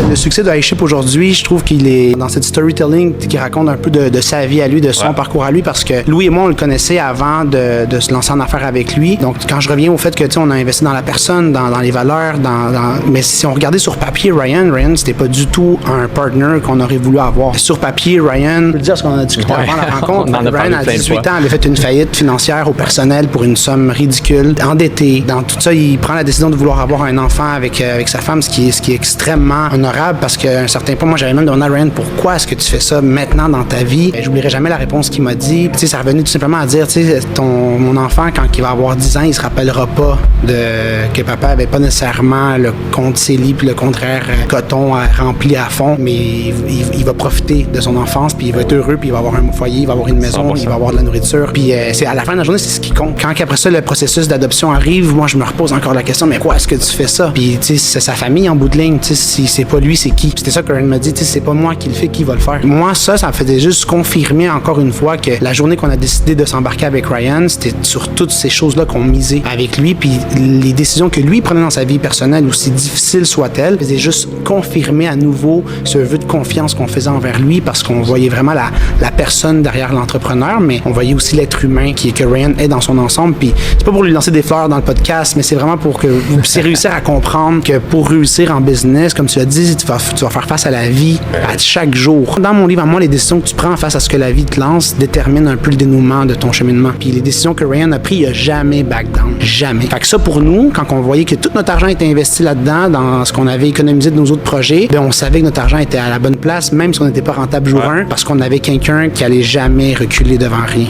Le succès de iShip aujourd'hui, je trouve qu'il est dans cette storytelling qui raconte un peu de sa vie à lui, de son parcours à lui, parce que Louis et moi, on le connaissait avant de se lancer en affaires avec lui. Donc, quand je reviens au fait que, tu sais, on a investi dans la personne, dans les valeurs, mais si on regardait sur papier, Ryan, c'était pas du tout un partner qu'on aurait voulu avoir. Sur papier, Ryan, je peux dire ce qu'on a discuté avant la rencontre. Ryan, à 18 ans, avait fait une faillite financière au personnel pour une somme ridicule, endetté. Dans tout ça, il prend la décision de vouloir avoir un enfant avec sa femme, ce qui est extrêmement honorable, parce qu'à un certain point, moi, j'avais même demandé à Ryan, pourquoi est-ce que tu fais ça maintenant dans ta vie? Et j'oublierai jamais la réponse qu'il m'a dit. Tu sais, ça revenait tout simplement à dire, tu sais, mon enfant, quand il va avoir 10 ans, il se rappellera pas que papa avait pas nécessairement le compte CELI puis le contraire coton rempli à fond, mais il va profiter de son enfance, puis il va être heureux, puis il va avoir un foyer, il va avoir une maison, 100%. Il va avoir de la nourriture. Puis c'est à la fin de la journée, c'est ce qui compte. Quand après ça, le processus d'adoption arrive, moi, je me repose encore la question, mais pourquoi est-ce que tu fais ça? Puis, tu sais, c'est sa famille en bout de ligne. Tu sais, si c'est pas lui, c'est qui? C'était ça que Ryan m'a dit, tu sais, c'est pas moi qui le fais, qui va le faire. Moi, ça me faisait juste confirmer encore une fois que la journée qu'on a décidé de s'embarquer avec Ryan, c'était sur toutes ces choses-là qu'on misait avec lui, puis les décisions que lui prenait dans sa vie personnelle, aussi difficiles soient-elles, faisaient juste confirmer à nouveau ce vœu de confiance qu'on faisait envers lui, parce qu'on voyait vraiment la personne derrière l'entrepreneur, mais on voyait aussi l'être humain que Ryan est dans son ensemble. Puis c'est pas pour lui lancer des fleurs dans le podcast, mais c'est vraiment pour que vous puissiez réussir à comprendre que pour réussir en business, comme tu l'as dit, tu vas faire face à la vie à chaque jour. Dans mon livre, à moi, les décisions que tu prends face à ce que la vie te lance déterminent un peu le dénouement de ton cheminement. Puis les décisions que Ryan a prises, il a jamais back down. Jamais. Fait que ça, pour nous, quand on voyait que tout notre argent était investi là-dedans, dans ce qu'on avait économisé de nos autres projets, ben on savait que notre argent était à la bonne place, même si on n'était pas rentable jour 1, parce qu'on avait quelqu'un qui allait jamais reculer devant rien.